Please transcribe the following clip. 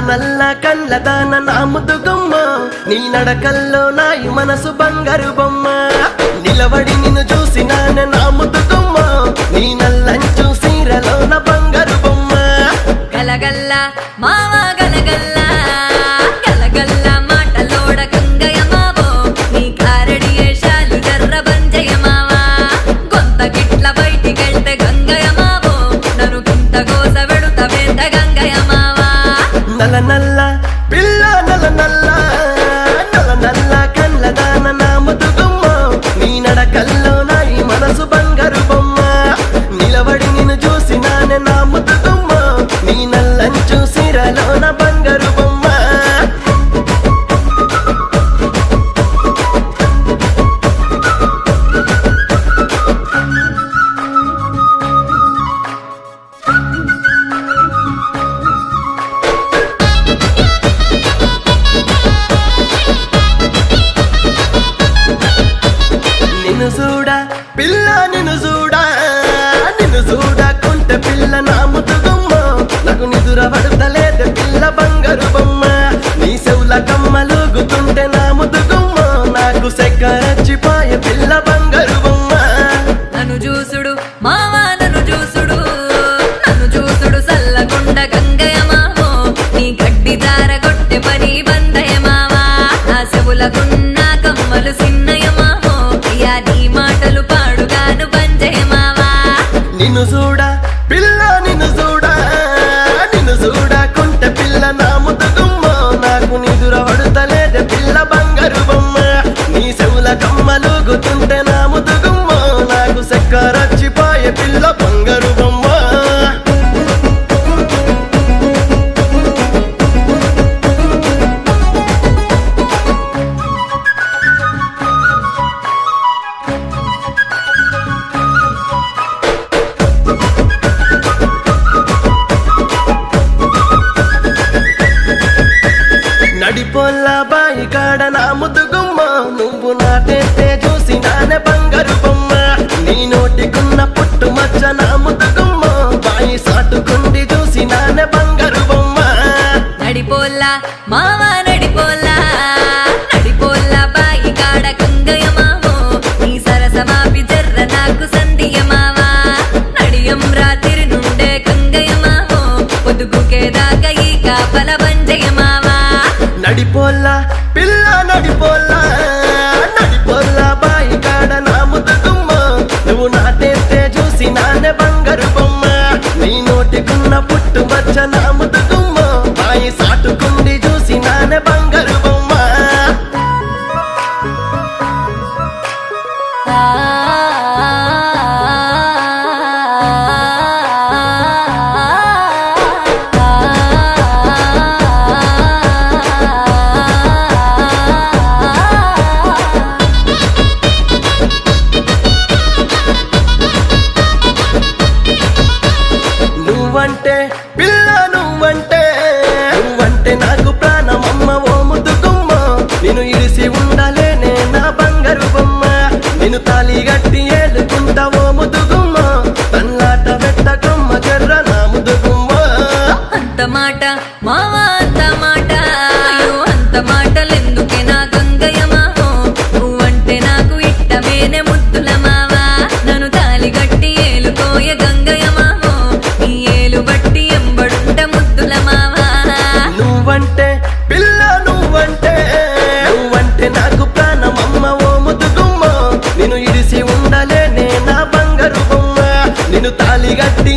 నల్ల కళ్ళదాన నా ముద్దుగుమ్మ నీ నడకల్లో నాయి మనసు బంగారు బొమ్మ నిలబడి నిన్ను చూసినానే నా ముద్దుగుమ్మ నీ నల్లంచు సీరలో నా బంగారు బొమ్మ గలగల్ల మావా గలగల్ల గలగల్ల మాటలోడ గంగయ్య మావో నీ కారడి ఏషాలు జర్ర బంజయ్య మావా గొంత గిట్ల బయటికెళ్తే గంగయ్య మావో నన్ను గింత గోస వెడుత వేంత గంగయ్య మావా నల్ల నల్ల పిల్ల నల్ల నల్ల నల్ల నల్ల కళ్ళదాన నా ముద్దుగుమ్మ నీ నడకల్లో నాయి మనసు బంగారు బొమ్మ నిలబడి నిన్ను చూసినానే నా ముద్దుగుమ్మ నీ నల్లంచు సీరలో నా బంగారు బొమ్మ నిన్ను చూడా పిల్ల నిన్ను చూడా కొంటె పిల్ల నా ముద్దుగుమ్మ నాకు నిదుర పడతలేదు పిల్ల బంగారు బొమ్మ నీ చెవుల కమ్మలుగుతుంటే నా ముద్దుగుమ్మ నాకు సెక్కరచ్చిపోయే పిల్ల బంగారు బొమ్మ నన్ను చూసుడు మావా నన్ను చూసుడు సల్లగుండ గంగయ్య మావో నీ గడ్డి దార కొట్టె పని బందయ్య మావా నా చెవులకున్న కమ్మలు సిన్నయ్య మావో అయ్యా నీ మాటలు పాడుగాను బంజయ్య మావా నిన్ను చూడా పిల్ల నిన్ను చూడా కొంటె పిల్ల నా ముద్దుగుమ్మ నాకు నిదుర పడతలేదు పిల్ల బంగారు బొమ్మ నీ చెవుల కమ్మలుగుతుంటే నా ముద్దుగుమ్మ నాకు సెక్కరచ్చిపోయే పిల్ల బంగారు బొమ్మ నడిపోల్ల బాయి కాడ నా ముద్దుగుమ్మ నువ్వు నాటేస్తే చూసి నానే బంగారు బొమ్మ నీ నోటికున్న పుట్టు మచ్చ నా ముద్దుగుమ్మ బాయి సాటుకుండి చూసి నానే బంగారు బొమ్మ నడిపోల్లా మావా నడిపోల్లా బాయి కాడ గంగయ్య మావో నీ సరసమాపి జర్ర నాకు సంధియ మావా నడియం రాత్రి నుండే గంగయ్య మావో పొదుగుకే దాకా ఈ కాపల బంజయ్య మావా నడిపోల్ల పిల్ల నడిపోల్ల బాయి కాడ నా ముద్దుగుమ్మ నువ్వు నాటేస్తే చూసి నానే బంగారు బొమ్మ నీ నోటికున్న పుట్టు మచ్చ నా ముద్దుగుమ్మ బాయి సాటుకుండి చూసి నానే బంగారు బొమ్మ నువ్వంటే పిల్ల నువ్వంటే నాకు ప్రాణమమ్మ ఓ ముద్దుగుమ్మ నేను ఇడిసి ఉండలేనే నా బంగారు బొమ్మ నేను తాళి గట్టి ఏలుకుంటా ఓ ముద్దుగుమ్మ తల్లాట పెట్టకమ్మ జర్ర నా ముద్దుగుమ్మ అంత మాట మావా అంత మాట అయ్యో అంత మాటలెందుకే నా గంగయ్య మావో నువ్వంటే నాకు ఇట్టమేనే ముద్దుల మావా నన్ను తాలి గట్టి ఏలుకోయ గంగయ్య మావో నీ ఏలు బట్టి ఎంబడుంట ముద్దుల మావా నువ్వంటే పిల్ల నువ్వంటే నాకు ప్రాణమమ్మ ఓ ముద్దుగుమ్మ నేను ఇడిసి ఉండలేనే నా బంగారు బొమ్మ నేను తాళి గట్టి